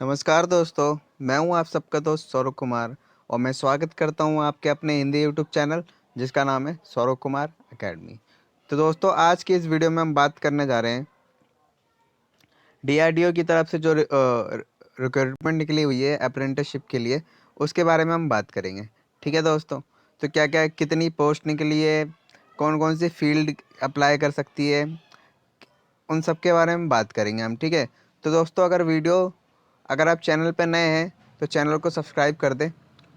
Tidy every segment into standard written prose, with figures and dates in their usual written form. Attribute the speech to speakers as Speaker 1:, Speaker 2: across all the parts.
Speaker 1: नमस्कार दोस्तों। मैं हूं आप सबका दोस्त सौरभ कुमार और मैं स्वागत करता हूं आपके अपने हिंदी यूट्यूब चैनल जिसका नाम है सौरभ कुमार एकेडमी। तो दोस्तों, आज की इस वीडियो में हम बात करने जा रहे हैं डीआरडीओ की तरफ से जो रिक्रूटमेंट निकली हुई है अप्रेंटिसशिप के लिए, उसके बारे में हम बात करेंगे। ठीक है दोस्तों, तो क्या क्या कितनी पोस्ट निकली है, कौन कौन सी फील्ड अप्लाई कर सकती है, उन सब के बारे में बात करेंगे हम। ठीक है, तो दोस्तों अगर आप चैनल पर नए हैं तो चैनल को सब्सक्राइब कर दें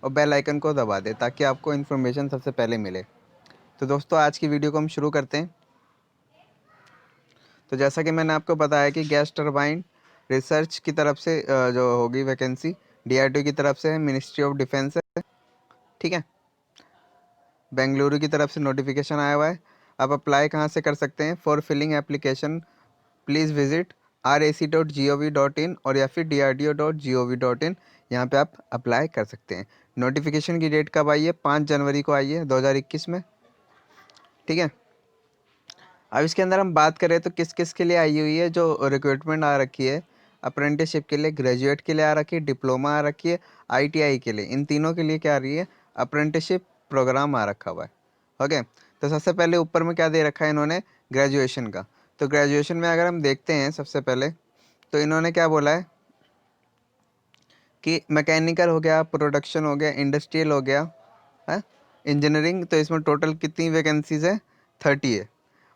Speaker 1: और बेल आइकन को दबा दें ताकि आपको इन्फॉर्मेशन सबसे पहले मिले। तो दोस्तों, आज की वीडियो को हम शुरू करते हैं। तो जैसा कि मैंने आपको बताया कि गैस टरबाइन रिसर्च की तरफ से जो होगी वैकेंसी डीआरडीओ की तरफ से है, मिनिस्ट्री ऑफ डिफेंस है। ठीक है, बेंगलुरु की तरफ से नोटिफिकेशन आया हुआ है। आप अप्लाई कहाँ से कर सकते हैं? For filling application please visit RAC.gov.in और या फिर DRDO.gov.in। यहाँ पे आप अप्लाई कर सकते हैं। नोटिफिकेशन की डेट कब आई है? 5 जनवरी को आई है 2021 में। ठीक है, अब इसके अंदर हम बात करें तो किस किस के लिए आई हुई है जो रिक्रूटमेंट आ रखी है अप्रेंटिसशिप के लिए। ग्रेजुएट के लिए आ रखी है, डिप्लोमा आ रखी है, ITI के लिए, इन तीनों के लिए क्या आ रही है? अप्रेंटिसशिप प्रोग्राम आ रखा हुआ है। ओके, तो सबसे पहले ऊपर में क्या दे रखा है इन्होंने? ग्रेजुएशन का। तो ग्रेजुएशन में अगर हम देखते हैं सबसे पहले तो इन्होंने क्या बोला है कि मैकेनिकल हो गया, प्रोडक्शन हो गया, इंडस्ट्रियल हो गया है, इंजीनियरिंग। तो इसमें टोटल कितनी वैकेंसीज है? 30 है।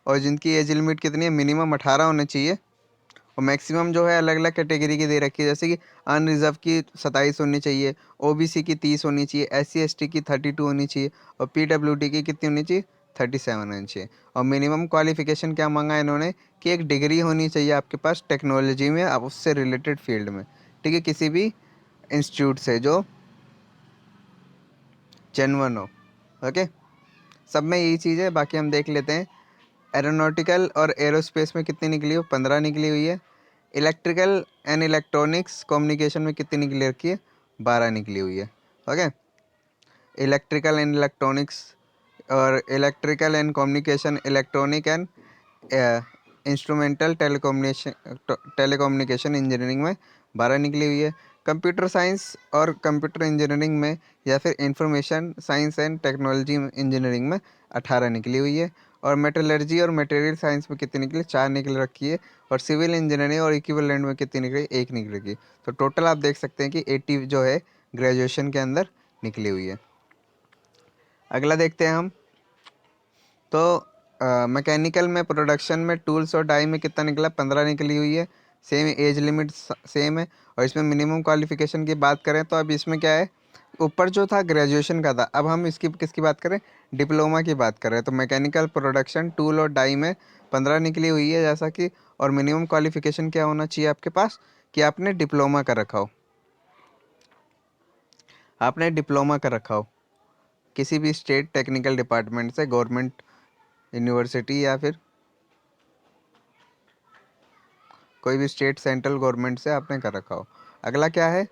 Speaker 1: और जिनकी एज लिमिट कितनी है? मिनिमम 18 होने चाहिए और मैक्सिमम जो है अलग अलग कैटेगरी की दे रखी है। जैसे कि अनरिजर्व की 27 होनी चाहिए, OBC की 30 होनी चाहिए, SC ST की 32 होनी चाहिए और PWD की कितनी होनी चाहिए? 37 होनी चाहिए। और मिनिमम क्वालिफिकेशन क्या मांगा है इन्होंने कि एक डिग्री होनी चाहिए आपके पास टेक्नोलॉजी में, आप उससे रिलेटेड फील्ड में। ठीक है, किसी भी इंस्टीट्यूट से जो जेन्युइन हो। ओके, सब में यही चीज़ है। बाकी हम देख लेते हैं। एरोनॉटिकल और एरोस्पेस में कितनी निकली हो? 15 निकली हुई है। इलेक्ट्रिकल एंड इलेक्ट्रॉनिक्स कम्युनिकेशन में कितनी निकली रखी है? 12 निकली हुई है। ओके, इलेक्ट्रिकल एंड इलेक्ट्रॉनिक्स और electrical and communication, electronic and instrumental telecommunication engineering में 12 निकली हुई है। कंप्यूटर साइंस और कंप्यूटर इंजीनियरिंग में या फिर information science and technology engineering में 18 निकली हुई है। और मेटलर्जी और मटेरियल साइंस में कितनी निकली? 4 निकल रखी है। और सिविल इंजीनियरिंग और इक्विवेलेंट में कितनी निकली? 1 निकल रखी है। तो टोटल आप देख सकते हैं कि 80 जो है ग्रेजुएशन के अंदर निकली हुई है। अगला देखते हैं हम। तो मैकेनिकल में प्रोडक्शन में टूल्स और डाई में कितना निकला? 15 निकली हुई है। सेम एज लिमिट सेम है। और इसमें मिनिमम क्वालिफिकेशन की बात करें तो अब इसमें क्या है? ऊपर जो था ग्रेजुएशन का था, अब हम इसकी किसकी बात करें? डिप्लोमा की बात करें। तो मैकेनिकल प्रोडक्शन टूल और डाई में 15 निकली हुई है जैसा कि। और मिनिमम क्वालिफिकेशन क्या होना चाहिए आपके पास? कि आपने डिप्लोमा कर रखा हो, आपने डिप्लोमा कर रखा हो किसी भी स्टेट टेक्निकल डिपार्टमेंट से, गवर्नमेंट यूनिवर्सिटी या फिर कोई भी स्टेट सेंट्रल गवर्नमेंट से आपने कर रखा हो। अगला क्या है?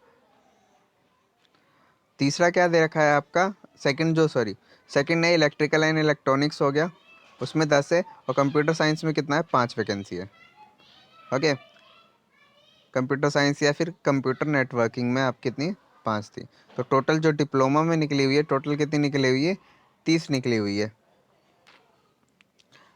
Speaker 1: तीसरा क्या दे रखा है आपका? सेकंड है इलेक्ट्रिकल एंड इलेक्ट्रॉनिक्स हो गया, उसमें 10 है। और कंप्यूटर साइंस में कितना है? 5 वैकेंसी है। ओके, कंप्यूटर साइंस या फिर कंप्यूटर नेटवर्किंग में आप कितनी? 5 थी। तो टोटल जो डिप्लोमा में निकली हुई है, टोटल कितनी निकली हुई है? 30 निकली हुई है।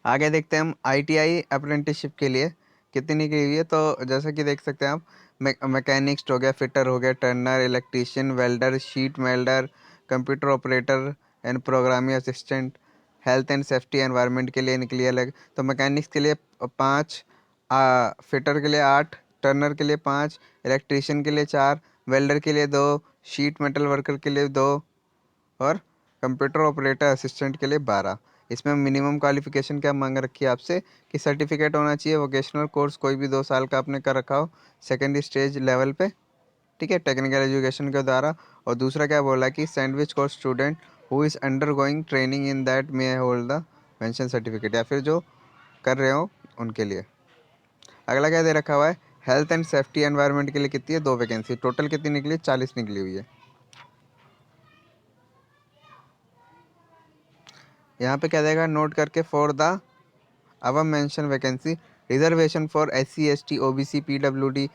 Speaker 1: आगे देखते हैं हम ITI अप्रेंटिसशिप के लिए कितनी निकली हुई है। तो जैसा कि देख सकते हैं आप, मैकेनिक्स हो गया, फिटर हो गया, Turner, electrician, welder, sheet welder, computer operator and programming assistant, health and safety environment के लिए निकली है अलग। तो मैकेनिक्स के लिए 5, फिटर के लिए 8, टर्नर के लिए 5, इलेक्ट्रीशियन के लिए 4, वेल्डर के लिए 2, शीट मेटल वर्कर के लिए 2 और कंप्यूटर ऑपरेटर असिस्टेंट के लिए 12। इसमें मिनिमम क्वालिफिकेशन क्या मांग रखी है आपसे? कि सर्टिफिकेट होना चाहिए, वोकेशनल कोर्स कोई भी 2 साल का आपने कर रखा हो सेकेंड स्टेज लेवल पे। ठीक है, टेक्निकल एजुकेशन के द्वारा। और दूसरा क्या बोला कि sandwich course student who is under going training in that may hold the mention certificate, या फिर जो कर रहे हो उनके लिए। अगला क्या दे रखा हुआ है? हेल्थ एंड सेफ्टी एनवायरनमेंट के लिए कितनी है? 2 वैकेंसी। टोटल कितनी निकली? 40 निकली हुई है। यहाँ पे क्या देगा? नोट करके for the above mention vacancy reservation for SC, ST, OBC, PWD,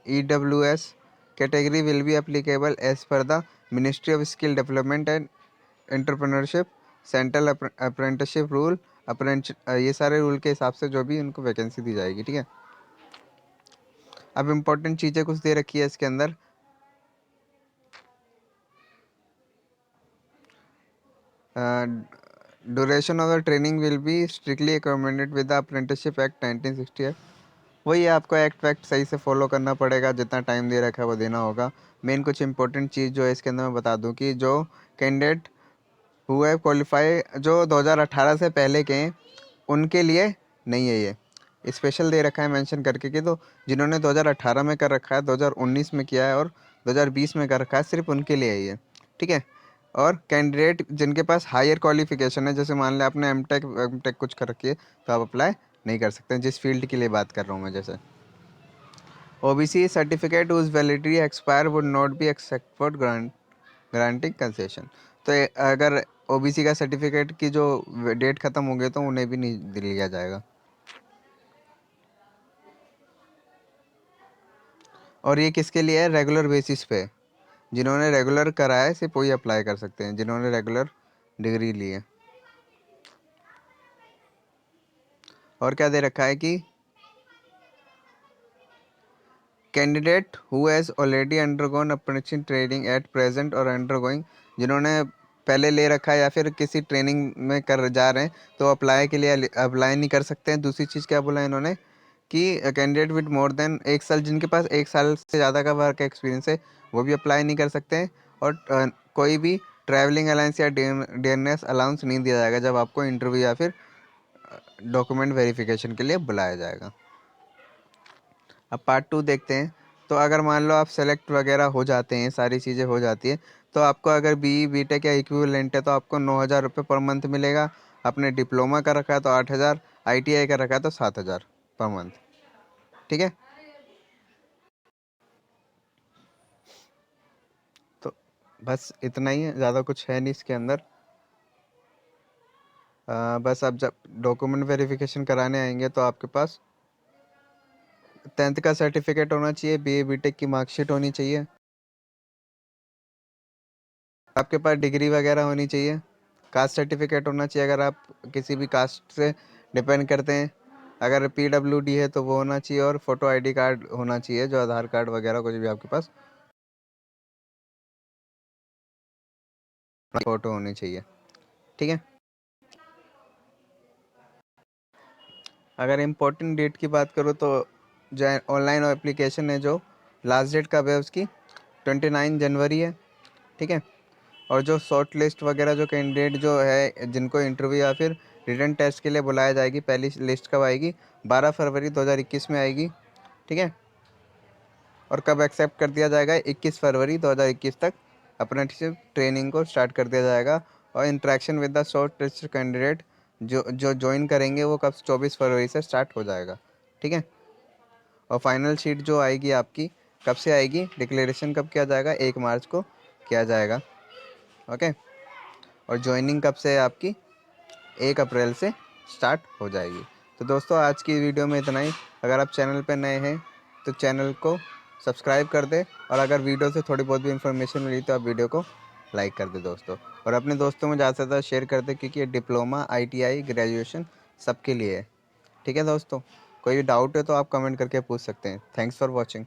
Speaker 1: EWS category will be applicable as per the Ministry of Skill Development and Entrepreneurship, central apprenticeship rule, ये सारे रूल के हिसाब से जो भी उनको वैकेंसी दी जाएगी। ठीक है, अब इम्पोर्टेंट चीज़ें कुछ दे रखी है इसके अंदर। Duration of the training will be strictly accommodated with the apprenticeship act 1960। वही आपको एक्ट वैक्ट सही से फॉलो करना पड़ेगा, जितना टाइम दे रखा है वो देना होगा। मेन कुछ इंपॉर्टेंट चीज़ जो है इसके अंदर मैं बता दूं कि जो कैंडिडेट हुए क्वालिफाई जो 2018 से पहले के हैं उनके लिए नहीं है, ये स्पेशल दे रखा है मेंशन करके कि तो जिन्होंने 2018 में कर रखा है, 2019 में किया है और 2020 में कर रखा है, सिर्फ उनके लिए है ये। ठीक है, और कैंडिडेट जिनके पास हायर क्वालिफिकेशन है, जैसे मान लें आपने एमटेक कुछ कर रखी है, तो आप अप्लाई नहीं कर सकते, जिस फील्ड के लिए बात कर रहा हूँ मैं। जैसे OBC certificate whose validity expire would not be accept for granting concession. तो अगर OBC का सर्टिफिकेट की जो डेट ख़त्म हो गई तो उन्हें भी नहीं लिया जाएगा। और ये किसके लिए है? रेगुलर बेसिस पे। जिन्होंने रेगुलर करा है सिर्फ वही अप्लाई कर सकते हैं, जिन्होंने रेगुलर डिग्री ली है। और क्या दे रखा है कि candidate who has already undergone apprenticeship training at present और अंडरगोइंग, जिन्होंने पहले ले रखा है या फिर किसी ट्रेनिंग में कर जा रहे हैं, तो अप्लाई के लिए अप्लाई नहीं कर सकते हैं। दूसरी चीज़ क्या बोला इन्होंने कि कैंडिडेट विद मोर देन 1 साल, जिनके पास 1 साल से ज़्यादा का वर्क एक्सपीरियंस है वो भी अप्लाई नहीं कर सकते हैं। और कोई भी ट्रैवलिंग अलाउंस या डेयरनेस अलाउंस नहीं दिया जाएगा जब आपको इंटरव्यू या फिर डॉक्यूमेंट वेरिफिकेशन के लिए बुलाया जाएगा। अब पार्ट 2 देखते हैं। तो अगर मान लो आप सेलेक्ट वगैरह हो जाते हैं, सारी चीज़ें हो जाती है, तो आपको अगर BE BTech या इक्विवेलेंट है तो आपको 9,000 रुपये पर मंथ मिलेगा। आपने डिप्लोमा का रखा है तो 8,000, ITI का रखा है तो 7,000 पर मंथ। ठीक है, तो बस इतना ही है, ज़्यादा कुछ है नहीं इसके अंदर। बस आप जब डॉक्यूमेंट वेरिफिकेशन कराने आएंगे तो आपके पास 10th का सर्टिफिकेट होना चाहिए, BE BTech की मार्कशीट होनी चाहिए, आपके पास डिग्री वगैरह होनी चाहिए, कास्ट सर्टिफिकेट होना चाहिए अगर आप किसी भी कास्ट से डिपेंड करते हैं। अगर PWD है तो वो होना चाहिए, और फोटो ID कार्ड होना चाहिए, जो आधार कार्ड वगैरह कुछ भी आपके पास फोटो होनी चाहिए। ठीक है, अगर इम्पोर्टेंट डेट की बात करूँ तो जो ऑनलाइन एप्लीकेशन है, जो लास्ट डेट कब है उसकी 29 जनवरी है। ठीक है, और जो शॉर्ट लिस्ट वगैरह जो कैंडिडेट जो है जिनको इंटरव्यू या फिर रिटन टेस्ट के लिए बुलाया जाएगी, पहली लिस्ट कब आएगी? 12 फरवरी 2021 में आएगी। ठीक है, और कब एक्सेप्ट कर दिया जाएगा? 21 फरवरी 2021 तक अप्रेंटिसशिप ट्रेनिंग को स्टार्ट कर दिया जाएगा। और interaction with the short list candidate जो जो ज्वाइन करेंगे वो कब? 24 फरवरी से स्टार्ट हो जाएगा। ठीक है, और फाइनल शीट जो आएगी आपकी कब से आएगी? डिक्लेरेशन कब किया जाएगा? 1 मार्च को किया जाएगा। ओके, और ज्वाइनिंग कब से है आपकी? 1 अप्रैल से स्टार्ट हो जाएगी। तो दोस्तों आज की वीडियो में इतना ही। अगर आप चैनल पर नए हैं तो चैनल को सब्सक्राइब कर दें, और अगर वीडियो से थोड़ी बहुत भी इन्फॉर्मेशन मिली तो आप वीडियो को लाइक कर दें दोस्तों, और अपने दोस्तों में ज़्यादा से ज़्यादा शेयर कर दें, क्योंकि ये डिप्लोमा ITI ग्रेजुएशन सबके लिए है। ठीक है दोस्तों, कोई भी डाउट है तो आप कमेंट करके पूछ सकते हैं। Thanks for watching.